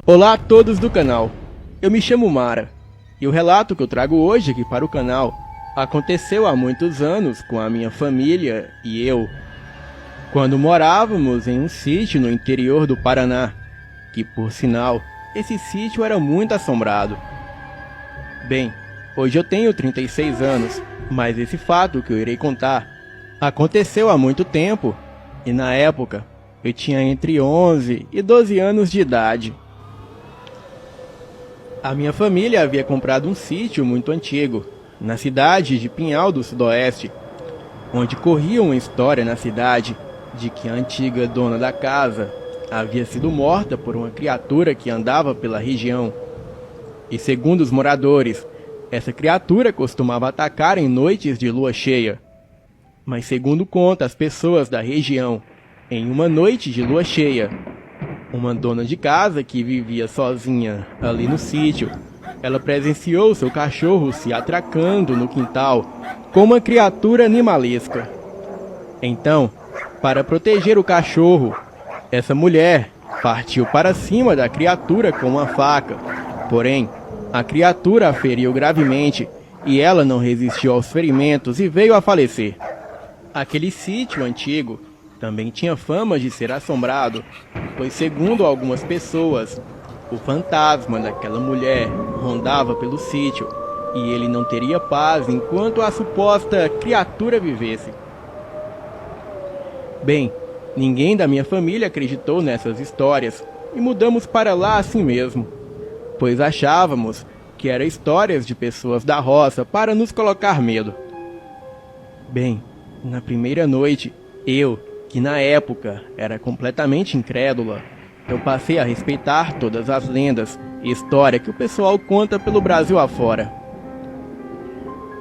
Olá a todos do canal, eu me chamo Mara, e o relato que eu trago hoje aqui para o canal aconteceu há muitos anos com a minha família e eu, quando morávamos em um sítio no interior do Paraná, que por sinal, esse sítio era muito assombrado. Bem, hoje eu tenho 36 anos, mas esse fato que eu irei contar aconteceu há muito tempo, e na época eu tinha entre 11 e 12 anos de idade. A minha família havia comprado um sítio muito antigo, na cidade de Pinhal do Sudoeste, onde corria uma história na cidade de que a antiga dona da casa havia sido morta por uma criatura que andava pela região. E segundo os moradores, essa criatura costumava atacar em noites de lua cheia. Mas segundo conta as pessoas da região, em uma noite de lua cheia, uma dona de casa que vivia sozinha ali no sítio, ela presenciou seu cachorro se atracando no quintal com uma criatura animalesca. Então, para proteger o cachorro, essa mulher partiu para cima da criatura com uma faca. Porém, a criatura a feriu gravemente e ela não resistiu aos ferimentos e veio a falecer. Aquele sítio antigo também tinha fama de ser assombrado, pois segundo algumas pessoas, o fantasma daquela mulher rondava pelo sítio e ele não teria paz enquanto a suposta criatura vivesse. Bem, ninguém da minha família acreditou nessas histórias e mudamos para lá assim mesmo, pois achávamos que eram histórias de pessoas da roça para nos colocar medo. Bem, na primeira noite, eu, que na época era completamente incrédula, eu passei a respeitar todas as lendas e histórias que o pessoal conta pelo Brasil afora.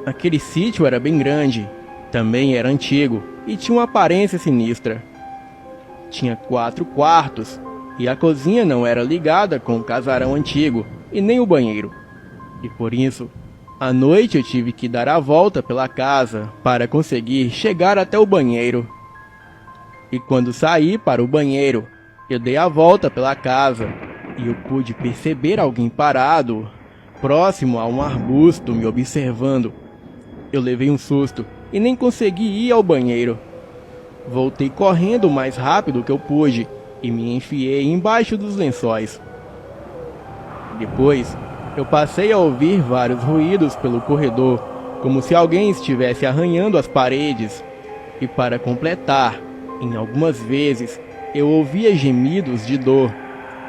Aquele sítio era bem grande, também era antigo e tinha uma aparência sinistra. Tinha 4 quartos e a cozinha não era ligada com o casarão antigo e nem o banheiro. E por isso, à noite eu tive que dar a volta pela casa para conseguir chegar até o banheiro. E quando saí para o banheiro, eu dei a volta pela casa e eu pude perceber alguém parado, próximo a um arbusto me observando. Eu levei um susto e nem consegui ir ao banheiro. Voltei correndo o mais rápido que eu pude e me enfiei embaixo dos lençóis. Depois, eu passei a ouvir vários ruídos pelo corredor, como se alguém estivesse arranhando as paredes. E para completar, em algumas vezes, eu ouvia gemidos de dor,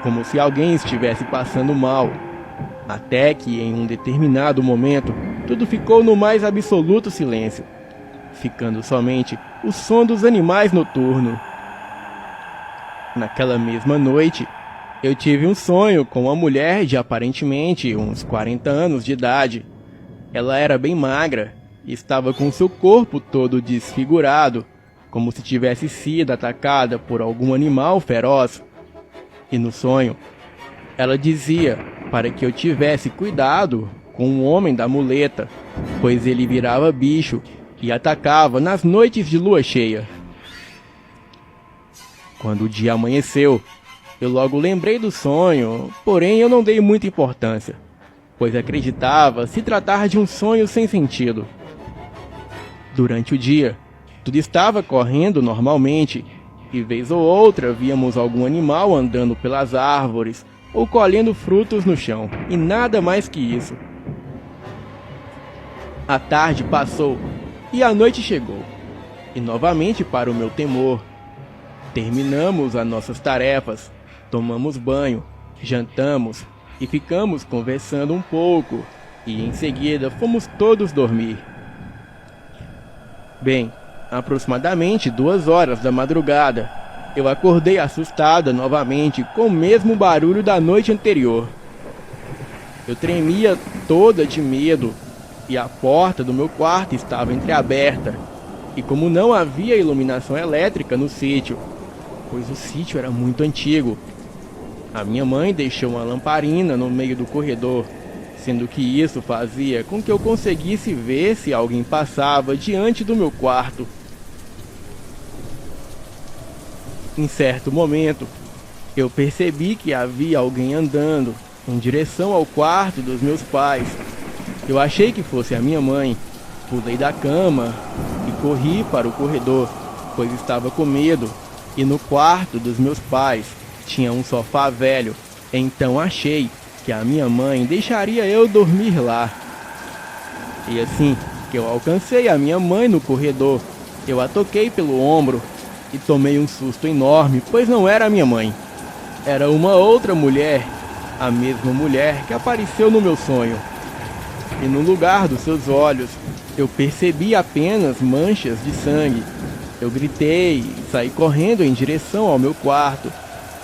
como se alguém estivesse passando mal. Até que, em um determinado momento, tudo ficou no mais absoluto silêncio, ficando somente o som dos animais noturnos. Naquela mesma noite, eu tive um sonho com uma mulher de aparentemente uns 40 anos de idade. Ela era bem magra e estava com seu corpo todo desfigurado, como se tivesse sido atacada por algum animal feroz. E no sonho, ela dizia para que eu tivesse cuidado com o homem da muleta, pois ele virava bicho e atacava nas noites de lua cheia. Quando o dia amanheceu, eu logo lembrei do sonho, porém eu não dei muita importância, pois acreditava se tratar de um sonho sem sentido. Durante o dia, tudo estava correndo normalmente, e vez ou outra víamos algum animal andando pelas árvores ou colhendo frutos no chão, e nada mais que isso. A tarde passou e a noite chegou, e novamente, para o meu temor, terminamos as nossas tarefas, tomamos banho, jantamos e ficamos conversando um pouco, e em seguida fomos todos dormir. Bem, aproximadamente 2 horas da madrugada, eu acordei assustada novamente com o mesmo barulho da noite anterior. Eu tremia toda de medo e a porta do meu quarto estava entreaberta. E como não havia iluminação elétrica no sítio, pois o sítio era muito antigo, a minha mãe deixou uma lamparina no meio do corredor, sendo que isso fazia com que eu conseguisse ver se alguém passava diante do meu quarto. Em certo momento, Eu percebi que havia alguém andando em direção ao quarto dos meus pais. Eu achei que fosse a minha mãe. Pulei da cama e corri para o corredor, pois estava com medo. E no quarto dos meus pais tinha um sofá velho. Então achei que a minha mãe deixaria eu dormir lá. E assim que eu alcancei a minha mãe no corredor, eu a toquei pelo ombro e tomei um susto enorme, pois não era a minha mãe. Era uma outra mulher, a mesma mulher que apareceu no meu sonho. E no lugar dos seus olhos, eu percebi apenas manchas de sangue. Eu gritei e saí correndo em direção ao meu quarto.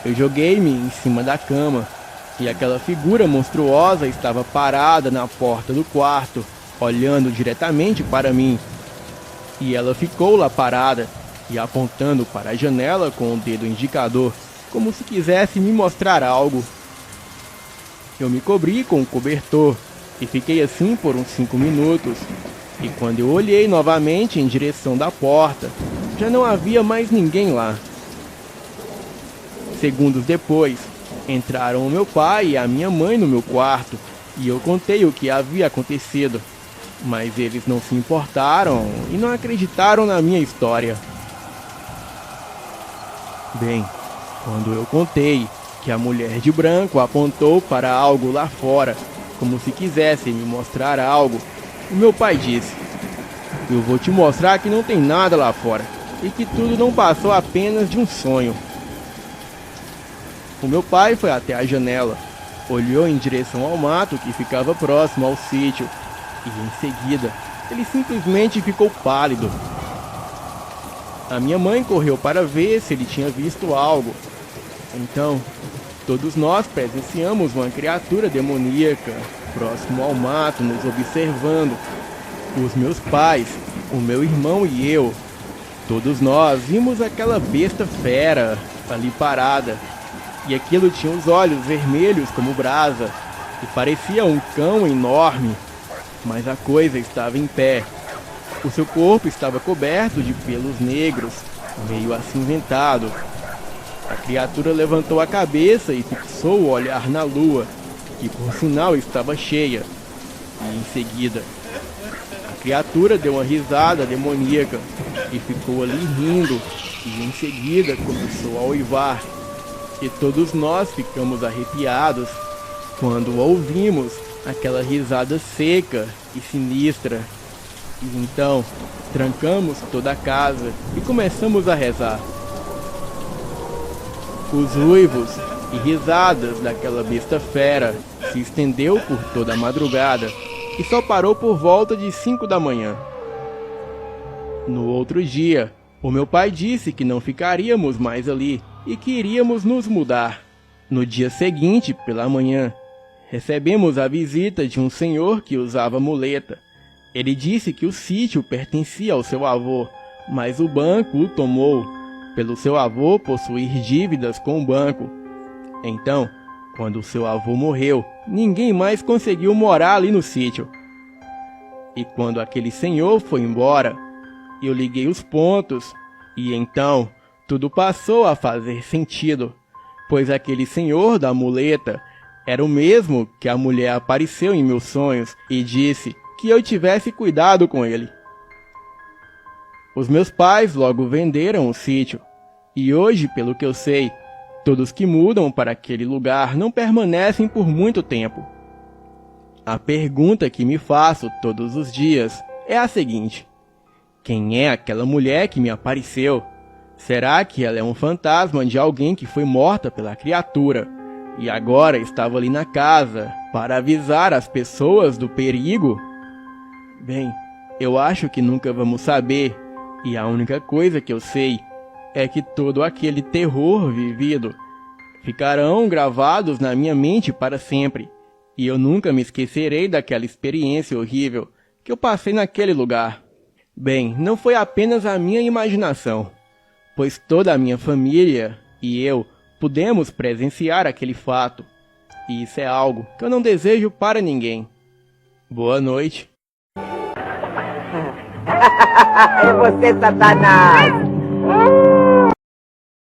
Eu joguei-me em cima da cama e aquela figura monstruosa estava parada na porta do quarto, olhando diretamente para mim. E ela ficou lá parada e apontando para a janela com o dedo indicador, como se quisesse me mostrar algo. Eu me cobri com um cobertor e fiquei assim por uns 5 minutos. E quando eu olhei novamente em direção da porta, já não havia mais ninguém lá. Segundos depois, entraram o meu pai e a minha mãe no meu quarto e eu contei o que havia acontecido. Mas eles não se importaram e não acreditaram na minha história. Bem, quando eu contei que a mulher de branco apontou para algo lá fora, como se quisesse me mostrar algo, o meu pai disse: "Eu vou te mostrar que não tem nada lá fora e que tudo não passou apenas de um sonho." O meu pai foi até a janela, olhou em direção ao mato que ficava próximo ao sítio e em seguida ele simplesmente ficou pálido. A minha mãe correu para ver se ele tinha visto algo. Então, todos nós presenciamos uma criatura demoníaca próximo ao mato nos observando. Os meus pais, o meu irmão e eu, todos nós vimos aquela besta fera ali parada. E aquilo tinha os olhos vermelhos como brasa e parecia um cão enorme. Mas a coisa estava em pé. O seu corpo estava coberto de pelos negros, meio acinzentado. A criatura levantou a cabeça e fixou o olhar na lua, que por sinal estava cheia. E em seguida, a criatura deu uma risada demoníaca e ficou ali rindo, e em seguida começou a uivar. E todos nós ficamos arrepiados quando ouvimos aquela risada seca e sinistra. E então, trancamos toda a casa e começamos a rezar. Os uivos e risadas daquela besta fera se estendeu por toda a madrugada e só parou por volta de 5 da manhã. No outro dia, o meu pai disse que não ficaríamos mais ali e que iríamos nos mudar. No dia seguinte, pela manhã, recebemos a visita de um senhor que usava muleta. Ele disse que o sítio pertencia ao seu avô, mas o banco o tomou, pelo seu avô possuir dívidas com o banco. Então, quando o seu avô morreu, ninguém mais conseguiu morar ali no sítio. E quando aquele senhor foi embora, eu liguei os pontos, e então tudo passou a fazer sentido, pois aquele senhor da muleta era o mesmo que a mulher apareceu em meus sonhos e disse que eu tivesse cuidado com ele. Os meus pais logo venderam o sítio, e hoje, pelo que eu sei, todos que mudam para aquele lugar não permanecem por muito tempo. A pergunta que me faço todos os dias é a seguinte: quem é aquela mulher que me apareceu? Será que ela é um fantasma de alguém que foi morta pela criatura e agora estava ali na casa para avisar as pessoas do perigo? Bem, eu acho que nunca vamos saber, e a única coisa que eu sei é que todo aquele terror vivido ficarão gravados na minha mente para sempre, e eu nunca me esquecerei daquela experiência horrível que eu passei naquele lugar. Bem, não foi apenas a minha imaginação, pois toda a minha família e eu pudemos presenciar aquele fato, e isso é algo que eu não desejo para ninguém. Boa noite. É você, Satanás!